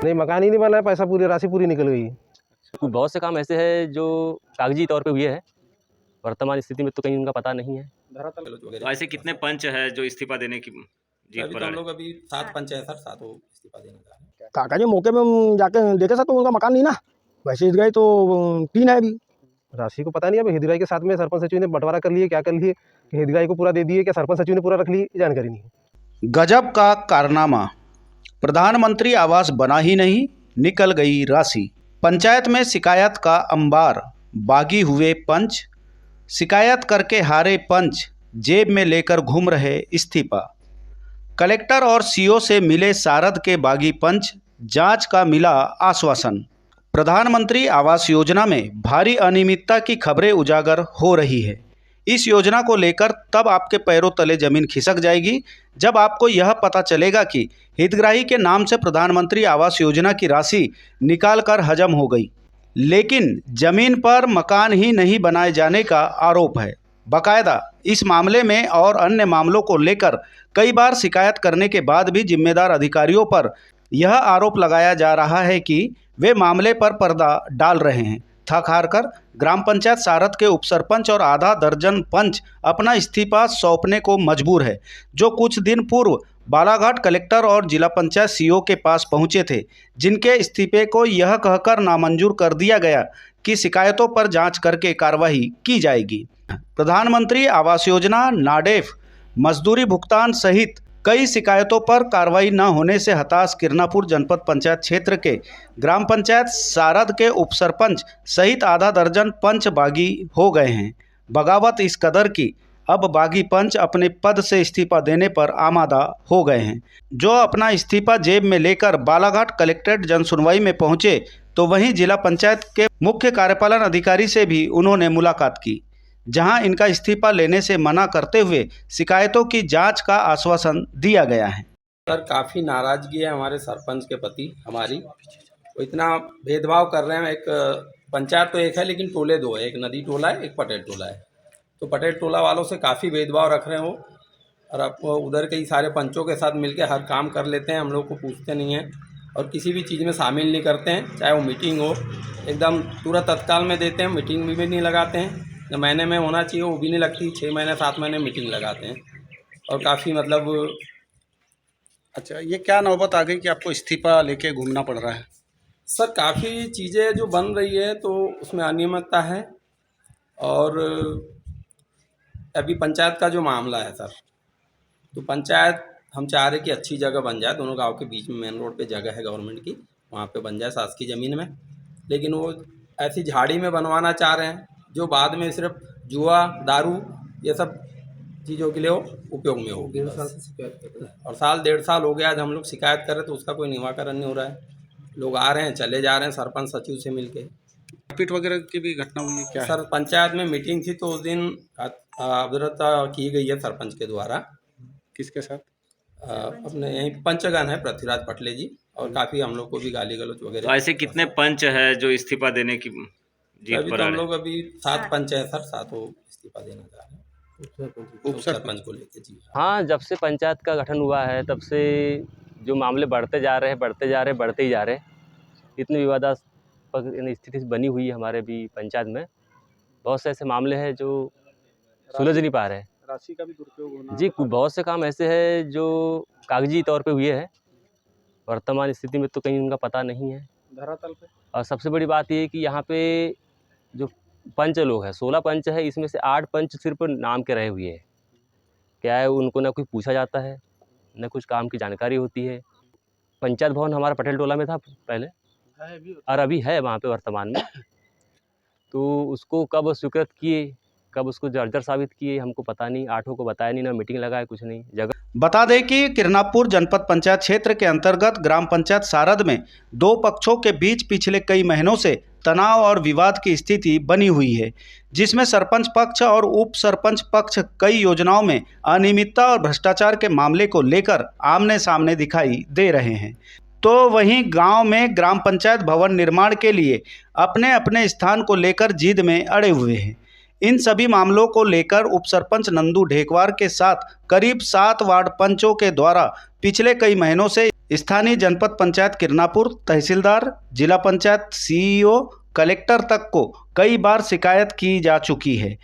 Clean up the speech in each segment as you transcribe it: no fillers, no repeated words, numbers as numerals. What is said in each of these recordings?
नहीं, मकान ही नहीं बना है, पैसा पूरी राशि पूरी निकल गई। बहुत से काम ऐसे हैं जो कागजी तौर पे हुए हैं, वर्तमान स्थिति में तो कहीं उनका पता नहीं है। तो ऐसे कितने पंच है जो इस्तीफा देने की जीत अभी पर तो आ हम रहे लोग अभी 7 पंच है सर, 7 इस्तीफा देने जा रहे हैं। काका जी मौके पे हम जाके देखे सर तो उनका मकान नहीं ना, वैसे गए तो 3 है अभी। राशि को पता नहीं, अब हितग्राही के साथ में सरपंच सचिव ने बंटवारा कर लिए, क्या कर लिए कि हितग्राही को पूरा दे दिए, क्या सरपंच सचिव ने पूरा रख ली, जानकारी नहीं है। गजब का कारनामा, प्रधानमंत्री आवास बना ही नहीं, निकल गई राशि। पंचायत में शिकायत का अंबार, बागी हुए पंच, शिकायत करके हारे पंच, जेब में लेकर घूम रहे इस्तीफा। कलेक्टर और सीओ से मिले सारद के बागी पंच, जांच का मिला आश्वासन। प्रधानमंत्री आवास योजना में भारी अनियमितता की खबरें उजागर हो रही है। इस योजना को लेकर तब आपके पैरों तले जमीन खिसक जाएगी जब आपको यह पता चलेगा कि हितग्राही के नाम से प्रधानमंत्री आवास योजना की राशि निकालकर हजम हो गई, लेकिन जमीन पर मकान ही नहीं बनाए जाने का आरोप है। बाकायदा इस मामले में और अन्य मामलों को लेकर कई बार शिकायत करने के बाद भी जिम्मेदार अधिकारियों पर यह आरोप लगाया जा रहा है कि वे मामले पर पर्दा डाल रहे हैं। थक हार कर ग्राम पंचायत सारद के उपसरपंच और आधा दर्जन पंच अपना इस्तीफा सौंपने को मजबूर है, जो कुछ दिन पूर्व बालाघाट कलेक्टर और जिला पंचायत सीओ के पास पहुंचे थे, जिनके इस्तीफे को यह कहकर नामंजूर कर दिया गया कि शिकायतों पर जांच करके कार्रवाई की जाएगी। प्रधानमंत्री आवास योजना, नाडेफ, मजदूरी भुगतान सहित कई शिकायतों पर कार्रवाई न होने से हताश किरनापुर जनपद पंचायत क्षेत्र के ग्राम पंचायत सारद के उपसरपंच सहित आधा दर्जन पंच बागी हो गए हैं। बगावत इस कदर की अब बागी पंच अपने पद से इस्तीफा देने पर आमादा हो गए हैं। जो अपना इस्तीफा जेब में लेकर बालाघाट कलेक्ट्रेट जनसुनवाई में पहुंचे तो वहीं जिला पंचायत के मुख्य कार्यपालन अधिकारी से भी उन्होंने मुलाकात की, जहां इनका इस्तीफा लेने से मना करते हुए शिकायतों की जांच का आश्वासन दिया गया है। सर काफ़ी नाराज़गी है हमारे सरपंच के प्रति हमारी, वो इतना भेदभाव कर रहे हैं। एक पंचायत तो एक है लेकिन टोले 2 है, एक नदी टोला है, एक पटेल टोला है। तो पटेल टोला वालों से काफ़ी भेदभाव रख रहे हैं वो, और अब उधर के ही सारे पंचों के साथ मिलकर हर काम कर लेते हैं, हम लोग को पूछते नहीं हैं और किसी भी चीज़ में शामिल नहीं करते हैं। चाहे वो मीटिंग हो एकदम तुरंत तत्काल में देते हैं, मीटिंग भी नहीं लगाते हैं, जो महीने में होना चाहिए वो भी नहीं लगती, 6 महीने 7 महीने मीटिंग लगाते हैं। और काफ़ी मतलब अच्छा, ये क्या नौबत आ गई कि आपको इस्तीफा लेके घूमना पड़ रहा है? सर काफ़ी चीज़ें जो बन रही है तो उसमें अनियमितता है, और अभी पंचायत का जो मामला है सर, तो पंचायत हम चाह रहे कि अच्छी जगह बन जाए, दोनों गांव के बीच में मेन रोड पे जगह है गवर्नमेंट की, वहाँ पे बन जाए शासकीय ज़मीन में, लेकिन वो ऐसी झाड़ी में बनवाना चाह रहे हैं जो बाद में सिर्फ जुआ, दारू ये सब चीज़ों के लिए वो उपयोग में होगी। और साल 1.5 साल हो गया आज हम लोग शिकायत कर रहे तो उसका कोई निराकरण नहीं हो रहा है। लोग आ रहे हैं चले जा रहे हैं सरपंच सचिव से मिलके। पीट वगैरह की भी घटना हुई है क्या? सर पंचायत में मीटिंग थी तो उस दिन अवरता की गई है सरपंच के द्वारा। किसके साथ? अपने यहीं पंचगण है पृथ्वीराज पटले जी, और काफ़ी हम लोग को भी गाली गलौज वगैरह। तो ऐसे कितने पंच है जो इस्तीफा देने की जीत अभी पर तो आ हम रहे लोग अभी 7 पंच हैं सर, 7 इस्तीफा देना चाह रहे हैं उपसरपंच को लेकर जी। हाँ, जब से पंचायत का गठन हुआ है तब से जो मामले बढ़ते जा रहे हैं, बढ़ते ही जा रहे हैं। इतनी विवादास्पद स्थिति बनी हुई है हमारे भी पंचायत में। बहुत से ऐसे मामले हैं जो सुलझ नहीं पा रहे हैं। राशि का भी दुरुपयोग होना जी, बहुत से काम ऐसे हैं जो कागजी तौर पे हुए हैं, वर्तमान स्थिति में तो कहीं उनका पता नहीं है धरातल पे। और सबसे बड़ी बात ये है कि यहाँ पे जो पंच लोग हैं, 16 पंच है, इसमें से 8 पंच सिर्फ नाम के रहे हुए हैं। क्या है, उनको ना कोई पूछा जाता है, न कुछ काम की जानकारी होती है। पंचायत भवन हमारा पटेल टोला में था पहले, और अभी है वहाँ पे वर्तमान में। तो उसको कब स्वीकृत किए, कब उसको जर्जर साबित किए, हमको पता नहीं। 8 को बताया नहीं, ना मीटिंग लगाया, कुछ नहीं। जगह बता दें कि किरनापुर जनपद पंचायत क्षेत्र के अंतर्गत ग्राम पंचायत सारद में 2 पक्षों के बीच पिछले कई महीनों से तनाव और विवाद की स्थिति बनी हुई है, जिसमें सरपंच पक्ष और उप सरपंच पक्ष कई योजनाओं में अनियमितता और भ्रष्टाचार के मामले को लेकर आमने सामने दिखाई दे रहे हैं। तो वहीं गांव में ग्राम पंचायत भवन निर्माण के लिए अपने अपने स्थान को लेकर जिद में अड़े हुए हैं। इन सभी मामलों को लेकर उपसरपंच नंदू ढेकवार के साथ करीब 7 वार्ड पंचों के द्वारा पिछले कई महीनों से स्थानीय जनपद पंचायत किरनापुर, तहसीलदार, जिला पंचायत सीईओ, कलेक्टर तक को कई बार शिकायत की जा चुकी है,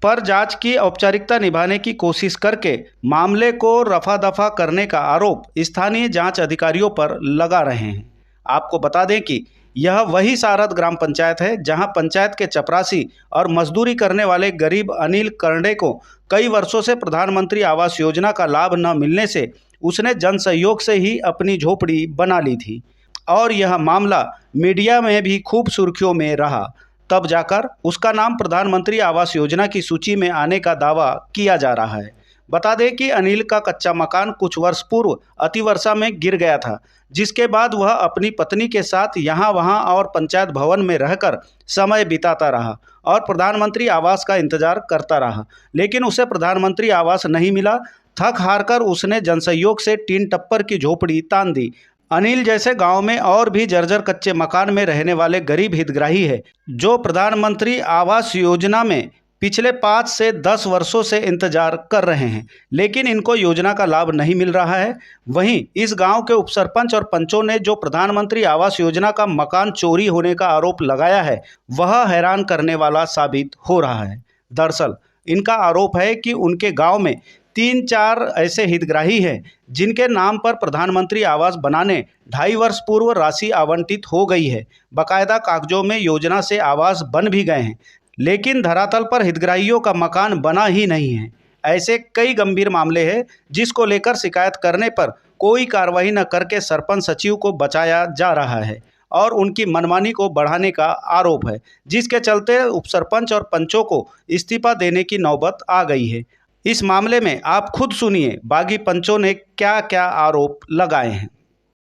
पर जांच की औपचारिकता निभाने की कोशिश करके मामले को रफा दफा करने का आरोप स्थानीय जांच अधिकारियों पर लगा रहे हैं। आपको बता दें कि यह वही सारद ग्राम पंचायत है जहां पंचायत के चपरासी और मजदूरी करने वाले गरीब अनिल कर्णे को कई वर्षों से प्रधानमंत्री आवास योजना का लाभ न मिलने से उसने जन सहयोग से ही अपनी झोपड़ी बना ली थी और यह मामला मीडिया में भी खूब सुर्खियों में रहा। तब जाकर उसका नाम प्रधानमंत्री आवास योजना की सूची में आने का दावा किया जा रहा है। बता दें कि अनिल का कच्चा मकान कुछ वर्ष पूर्व अतिवर्षा में गिर गया था, जिसके बाद वह अपनी पत्नी के साथ यहाँ वहाँ और पंचायत भवन में रहकर समय बिताता रहा और प्रधानमंत्री आवास का इंतजार करता रहा, लेकिन उसे प्रधानमंत्री आवास नहीं मिला। थक हार कर उसने जनसहयोग से टीन टप्पर की झोपड़ी तान दी। अनिल जैसे गांव में और भी जर्जर कच्चे मकान में रहने वाले गरीब हितग्राही है जो प्रधानमंत्री आवास योजना में पिछले 5 से 10 वर्षों से इंतजार कर रहे हैं, लेकिन इनको योजना का लाभ नहीं मिल रहा है। वहीं इस गांव के उपसरपंच और पंचों ने जो प्रधानमंत्री आवास योजना का मकान चोरी होने का आरोप लगाया है वह हैरान करने वाला साबित हो रहा है। दरअसल इनका आरोप है कि उनके गांव में 3-4 ऐसे हितग्राही हैं जिनके नाम पर प्रधानमंत्री आवास बनाने 2.5 वर्ष पूर्व राशि आवंटित हो गई है। बाकायदा कागजों में योजना से आवास बन भी गए हैं, लेकिन धरातल पर हितग्राहियों का मकान बना ही नहीं है। ऐसे कई गंभीर मामले हैं जिसको लेकर शिकायत करने पर कोई कार्रवाई न करके सरपंच सचिव को बचाया जा रहा है और उनकी मनमानी को बढ़ाने का आरोप है, जिसके चलते उपसरपंच और पंचों को इस्तीफा देने की नौबत आ गई है। इस मामले में आप खुद सुनिए बागी पंचों ने क्या क्या आरोप लगाए हैं।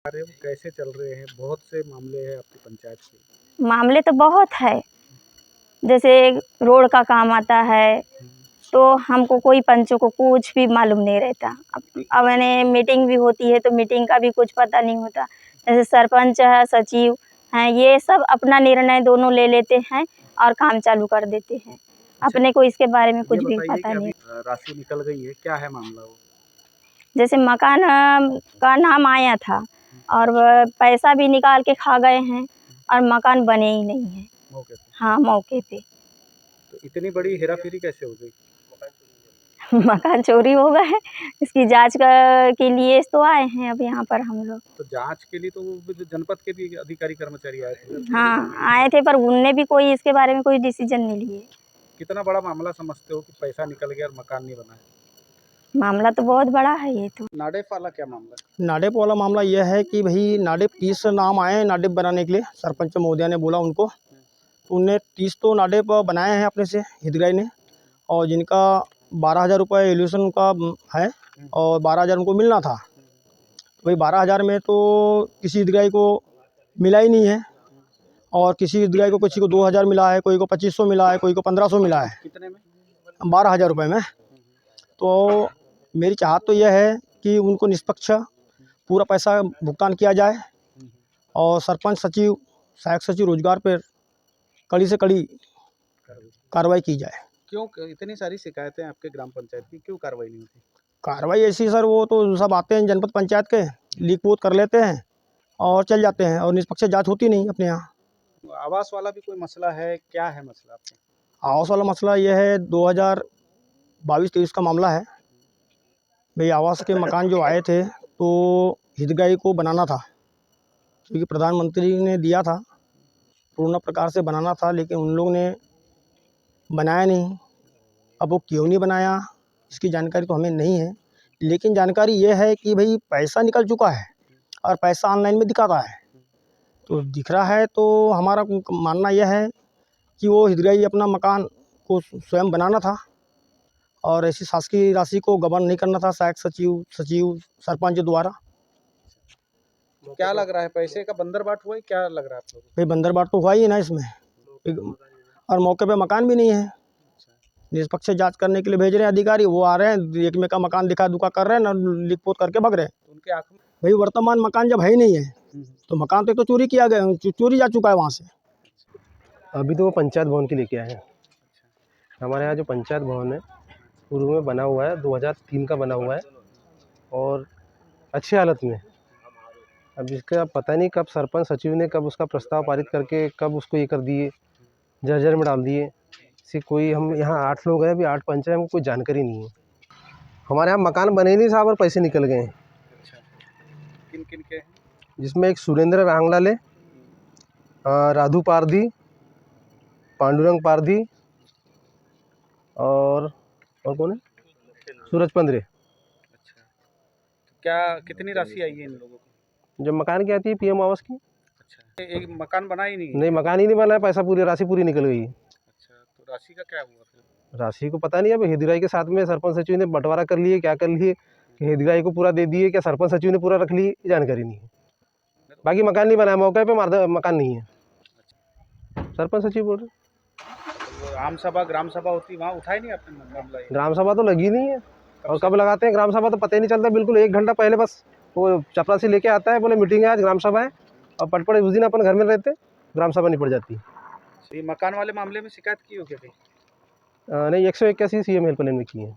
कैसे चल रहे हैं? बहुत से मामले हैं आपकी पंचायत के। मामले तो बहुत है, जैसे रोड का काम आता है तो हमको कोई पंचों को कुछ भी मालूम नहीं रहता। अब मैंने मीटिंग भी होती है तो मीटिंग का भी कुछ पता नहीं होता। जैसे सरपंच है, सचिव हैं, ये सब अपना निर्णय दोनों ले लेते हैं और काम चालू कर देते हैं। अपने को इसके बारे में कुछ भी पता नहीं। राशि निकल गई है, क्या है मामला वो? जैसे मकान का नाम आया था और पैसा भी निकाल के खा गए हैं और मकान बने ही नहीं है मौके पे? हाँ, मौके पे। तो इतनी बड़ी हेराफेरी कैसे हो गई? मकान चोरी हो गए है, इसकी जांच के लिए तो आए हैं अब यहाँ पर हम लोग। तो जांच के लिए तो वो जनपद के भी अधिकारी कर्मचारी आए थे? हाँ, आए थे, पर उनने भी कोई इसके बारे में कोई डिसीजन नहीं लिए। कितना बड़ा मामला समझते हो कि पैसा निकल गया और मकान नहीं बना है? मामला तो बहुत बड़ा है ये तो। नाडेप वाला क्या मामला है? नाडेप वाला मामला यह है कि भाई नाडेप 30 नाम आए हैं नाडेप बनाने के लिए। सरपंच महोदया ने बोला उनको, तो उनने 30 तो नाडेप बनाए हैं अपने से हितग्राही ने, और जिनका 12,000 रुपये एल्यूशन का है और 12,000 उनको मिलना था। तो भाई 12,000 में तो किसी हितग्राही को मिला ही नहीं है, और किसी हितग्राही को किसी को 2,000 मिला है, कोई को 2,500 मिला है, कोई को 1,500 मिला है। कितने में? 12,000 रुपये में। तो मेरी चाहत तो यह है कि उनको निष्पक्ष पूरा पैसा भुगतान किया जाए और सरपंच सचिव, सहायक सचिव रोजगार पर कड़ी से कड़ी कार्रवाई की जाए। क्यों इतनी सारी शिकायतें आपके ग्राम पंचायत की, क्यों कार्रवाई नहीं होती? कार्रवाई ऐसी सर, वो तो सब आते हैं जनपद पंचायत के, लीक पोत कर लेते हैं और चल जाते हैं, और निष्पक्ष जांच होती नहीं अपने यहाँ। आवास वाला भी कोई मसला है? क्या है मसला आपका? आवास वाला मसला ये है, 2022-23 का मामला है भाई। आवास के मकान जो आए थे तो हितग्राही को बनाना था, क्योंकि प्रधानमंत्री ने दिया था, पूर्ण प्रकार से बनाना था, लेकिन उन लोगों ने बनाया नहीं। अब वो क्यों नहीं बनाया इसकी जानकारी तो हमें नहीं है, लेकिन जानकारी ये है कि भाई पैसा निकल चुका है और पैसा ऑनलाइन में दिखाता है, तो दिख रहा है। तो हमारा मानना यह है कि वो हितग्राही अपना मकान को स्वयं बनाना था और ऐसी शासकीय राशि को गबन नहीं करना था सहायक सचिव सरपंच द्वारा। क्या लग रहा है, पैसे का बंदरबाट हुआ है? क्या लग रहा है आप लोगों भाई बंदरबाट तो हुआ ही है ना इसमें, और मौके पे मकान भी नहीं है। निष्पक्ष जांच करने के लिए भेज रहे हैं अधिकारी, वो आ रहे हैं, एक में का मकान दिखा दुखा कर रहे हैं, न लिख पोत करके भग रहे हैं। उनके आँख में? भाई वर्तमान मकान जब है ही नहीं है तो मकान तो चोरी किया गया, चोरी जा चुका है वहाँ से। अभी तो वो पंचायत भवन के लेके आए हैं। हमारे यहाँ जो पंचायत भवन है पूर्व में बना हुआ है, 2003 का बना हुआ है और अच्छी हालत में। अब इसका पता नहीं कब सरपंच सचिव ने कब उसका प्रस्ताव पारित करके कब उसको ये कर दिए, जर्जर में डाल दिए। इसी कोई हम यहाँ 8 लोग हैं, अभी 8 पंच हैं, हमको कोई जानकारी नहीं है। हमारे यहाँ मकान बने ही नहीं साहब और पैसे निकल गए हैं। अच्छा, किन किन के हैं? जिसमें एक सुरेंद्र रांगलाले, राधु पारधी, पांडुरंग पारधी और कौन है, सूरज पंद्रे। अच्छा, तो क्या कितनी राशि आई है इन लोगों को? जो मकान की आती है पीएम आवास की। अच्छा, एक मकान बना ही नहीं? नहीं, मकान ही नहीं बना है, पैसा पूरी राशि पूरी निकल गई। अच्छा, तो राशि का क्या हुआ फिर? राशि को पता नहीं, अब हितग्राही के साथ में सरपंच सचिव ने बंटवारा कर लिए, क्या कर लिए कि हितग्राही को पूरा दे दिए, क्या सरपंच सचिव ने पूरा रख ली, जानकारी नहीं है। बाकी मकान नहीं बना है, मौके पे मकान नहीं है, सरपंच सचिव बोल रहे। तो आम सभा ग्राम सभा होती वहाँ उठाए नहीं आपने मामला ये? ग्राम सभा तो लगी नहीं है, और कब लगाते हैं ग्राम सभा तो पता ही नहीं चलता। बिल्कुल 1 घंटा पहले बस वो चपरासी लेके आता है, बोले मीटिंग है आज, ग्राम सभा है, और पटपट उस दिन अपन घर में रहते, ग्राम सभा निपट जाती है। ये मकान वाले मामले में शिकायत की हो क्या कहीं? नहीं, 181 CM हेल्पलाइन में की है।